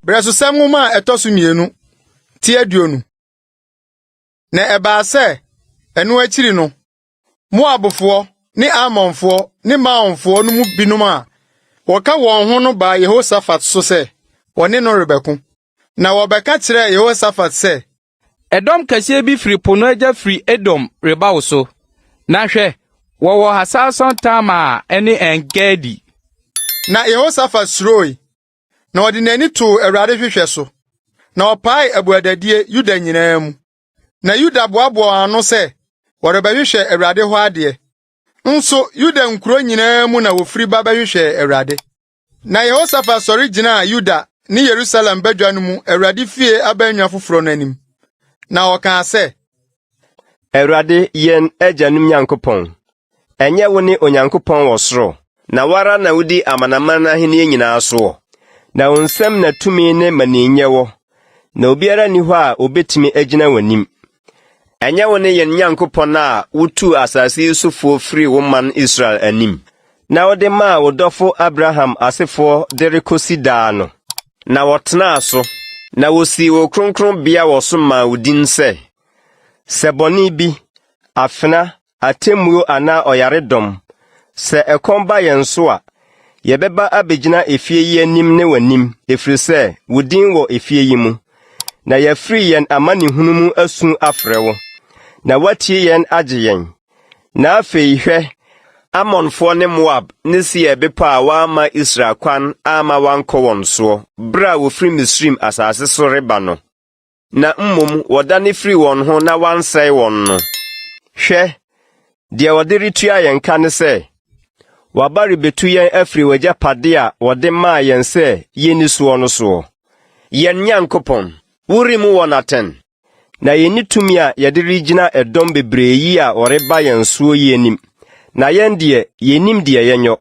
Breso samuma etosu mienu ti aduonu. Na eba se enu akiri no Moabfo ni Amonfo ni Maonfo no mu binum a woka won ho no ba Jehoshaphat so se woni no rebeku. Na wobeka kire Jehoshaphat se Edom kase bi firi pono aja firi Edom reba wo so. Na hwe wo hasason tama ene engedi. Na Jehoshaphat suroi. Na odi nani to Awurade hwehwe so. Na opai abuadadie Yuda nyinaa mu. Na Yuda boaboa ano se worebehwehwe Awurade ho ade. Nso Yuda nkuro nyinaa mu na wofiri ba behwehwe Awurade. Na Jehoshaphat sori gina Yuda ni Yerusalem badwa no mu Awurade fie abanwa foforo nanim. Na oka se Awurade yen agyanum Nyankopɔn. Enye wo ne Onyankopɔn wɔ soro. Na wara na wudi amanaman ahene nyinaa so. Na onsɛm na tumi ne maninye wo. Na obiara ni hɔ a obetimi agyina wanim. Enye wo ne yen Nyankopɔn a wotu asase yusufo firi wo man Israel anim. Na wode ma wo dɔfo Abraham asefo de rekosi daa no. Na wɔtena so. Na wosi wo kronkron bia wɔ so ma wodin sɛ Sebɔni bi afena atemmuo ana ɔyaredɔm sɛ ɛkɔm ba yɛn so a yɛbɛba abegyina efie yi anim ne wanim efiri sɛ wodin wɔ efie yi mu na yɛfiri yɛn amanehunu mu asu afrɛ wo na watie yɛn agye yɛn na afei hwɛ Amonfo ne Moab ne sie bepa a wama Israel kwan ama wankɔ wɔn so bra wofiri Misrim asase so reba no na mmom wɔdane firi wɔn ho na wansɛe wɔn no hwɛ deɛ wɔde retua yɛn ka ne sɛ waba rebetu yɛn afiri wagyapade a wɔde maa yɛn sɛ yɛni soɔ no soɔ yɛn Nyankopɔn wuri mu wɔ n'atɛn na yɛni tumi a yɛde regina ɛdɔm bebree yi a wɔreba yɛn soɔ yi anim na yɛn deɛ yɛnim deɛ yɛnyɔ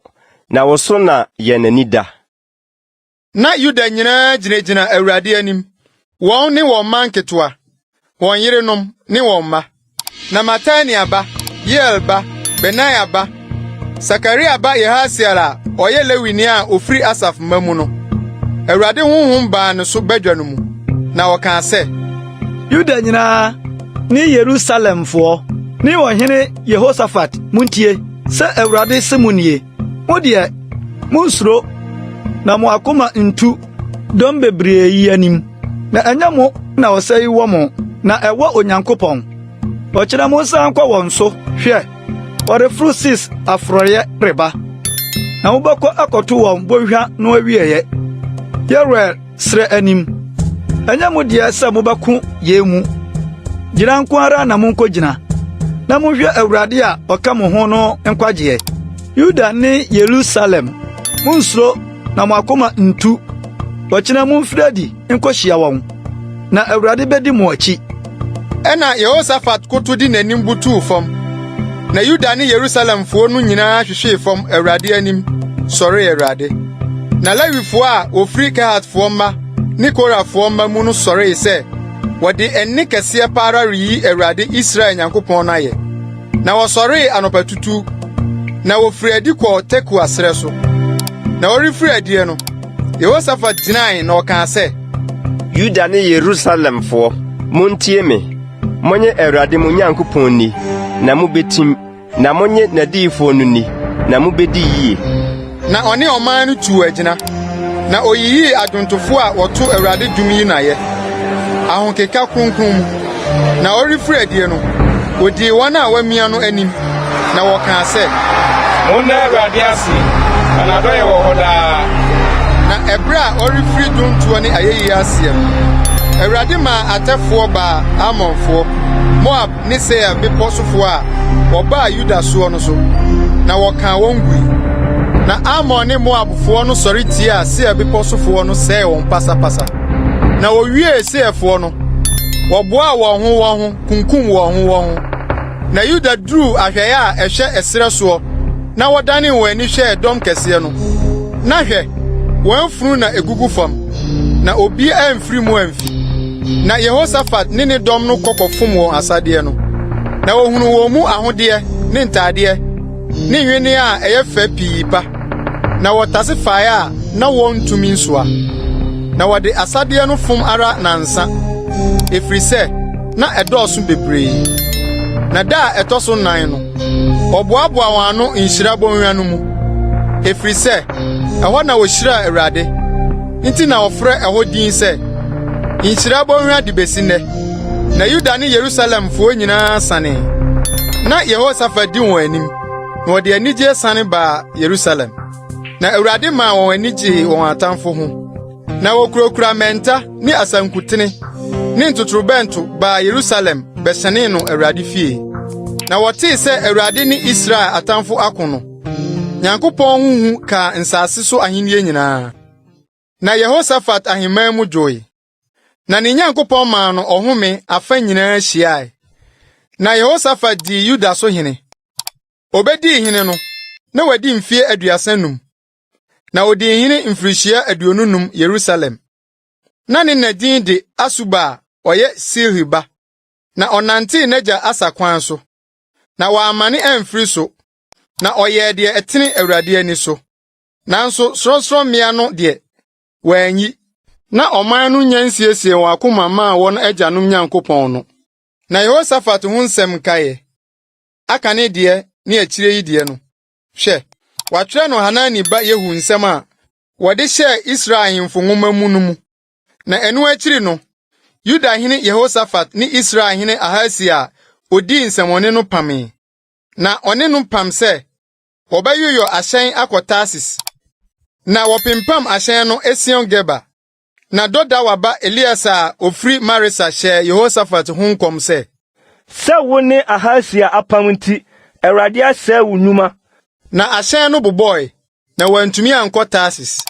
na wo so na yɛn ani da. Na Yuda nyinaa gyinagyina Awurade anim. Wɔn ne wɔn man ketewa, wɔn yerenom ne wɔn ma. Na Matania ba, Yeel ba, Benaya ba, Sakaria ba Yehasiel a ɔyɛ Lewini a ofiri Asaf ma mu no. Awurade honhom baa ne so badwa no mu. Na wɔka sɛ, Yuda nyinaa ne Yerusalemfo ne ɔhene Jehoshaphat muntie sɛ Awurade se munie. Mo deɛ munsuro na mo akoma ntu dɔm bebree yi anim. Na ɛnyɛ mo na ɔsɛe wɔ mo na ɛwɔ Onyankopɔn. Ɔkyerɛ mo san kɔ wɔn so hwɛ ɔrefuru sis afrɔyɛ reba. Na mobɛkɔ akɔto wɔn bɔhwa no awieyɛ. Yerel srɛ anim. Ɛnyɛ mo deɛ sɛ mobɛko yɛ mu. Gyina nko ara na monkɔgyina. Na monhwɛ Awurade a ɔka mo ho no nkwagyeɛ. Yuda ne Yerusalem munsuro na mo akoma ntu. Ɔkyerɛ mo mfiradi nkɔhyia wɔn. Na Awurade bedi mo akyi. Ɛna Jehoshaphat koto di n'anim butuu fam. Na Yuda ne Yerusalemfo no nyinaa hwehwee fam Awurade anim, sɔre Awurade. Na Lewifo a ofiri Kehatfo mma ne Korafo mma mu no sɔre sɛ wɔde ɛnne kɛseɛ paara reyi Awurade Israel Nyankopɔn no ayɛ. Na wɔsɔre anɔpatutu, na wofiri adi kɔ Tekoa srɛ so. Na wɔrefiri adie no, Jehoshaphat gyinae na ɔkaa sɛ, Yuda ne Yerusalemfo, montie me. Monye Awurade mo Nyankopɔn ni, na mobetim, na monye n'adiyifo no ni, na mobedi yie. Na ɔne ɔman no tuu agyina. Na oyiyii adwontofo a wɔto Awurade dwom yi n'ayɛ. Ahonkeka kronkron mu. Na ɔrefiri adie no, odii wɔn a wɔamia no anim. Na wɔkaa sɛ, Monna Awurade ase, anadɔyɛ wɔ hɔ daa. Na ɛberɛ a ɔrefiri dontoɔ ne ayeyi aseɛ no, Awurade ma atɛfoɔ baa Amonfo, Moab ne Seir bepɔ sofoɔ a wɔbaa Yuda soɔ no so. Na wɔkaa wɔn gui. Na Amon ne Moabfoɔ no sɔre tiaa Seir bepɔ sofoɔ no sɛe wɔn pasapasa. Na wowie Seirfoɔ no, wɔboaa wɔn ho kunkum wɔn ho. Na Yuda duru ahwɛyɛ a ɛhyɛ ɛserɛ soɔ, na wɔdane wɔn ani hwɛ ɛdɔm kɛseɛ no. Na hwɛ, wɔn funu na egugu fam, na obi amfiri mu amfi. Na Jehoshaphat ne dɔm no kɔkɔfom wɔn asadeɛ no. Na wohunu wɔn mu ahodeɛ ne ntadeɛ ne nwene a ɛyɛ fɛ pii pa. Na wɔtase fae a na wɔn ntumi nsoa. na wɔde asade no fom ara nansa efiri sɛ na ɛdɔɔso bebree. Na da a ɛtɔ so 9 no ɔboaboa wɔn ano nhyira bɔnwea no mu efiri sɛ ɛhɔ na wɔhyira Awurade. Nti na wɔfrɛ ɛhɔ din sɛ nhyira bɔnwea de besi nnɛ. Na Yuda ne Yerusalem fo nyinaa sane. Na Jehoshaphat di wɔn anim na wɔde anigye sane ba Yerusalem. Na Awurade maa wɔn anigye wɔn atamfo ho. Na wɔkurakura mɛnta ne asankutene ne ntotorobɛnto ba Yerusalem bɛhyɛnee no Awurade fie. Na wɔtee sɛ Awurade ne Israel atamfo ako no, Nyankopɔn huhu ka nsase so ahenni nyinaa. Na Jehoshaphat ahemman mu dwoe. Na ne Nyankopɔn maa no ɔhome afa nyinaa hyiae. Na Jehoshaphat di Yuda so hene. Obedi hene no, na wadi mfie 35. Na odi hene mfirihyia 50 Yerusalem. Na ne nadin de Asuba ɔyɛ Silhiba. Na ɔnante n'agya Asa kwan so. Na wɔamane amfiri so. Na ɔyɛ deɛ ɛtene Awurade ani so. Nanso sorosorommea no deɛ wɔanyi. Na ɔman no nya nsiesie wɔn akoma maa wɔn agyanom Nyankopɔn no. Na Jehoshaphat ho nsɛm kae. Akan deɛ ne akyire yi deɛ no. Hwɛ, wɔatwerɛ no Hanani ba Yehu nsɛm a wɔde hyɛ Israel ahemfo nwoma mu no mu. Na ɛno akyiri no, Yuda hene Jehoshaphat ne Israel hene Ahasia odi nsɛmɔne no pamee. Na ɔne no pam sɛ wɔbɛyoyɔ ahyɛn akɔ Tarsis. Na wɔpempam ahyɛn no Esion Geba. Na dɔda waba Eliasa a ofiri Maresa hyɛ Jehoshaphat ho nkɔm sɛ, sɛ wo ne Ahasia apam nti Awurade asɛe wo nnwuma. Na ahyɛn no bobɔe, na wantumi ankɔ Tarsis.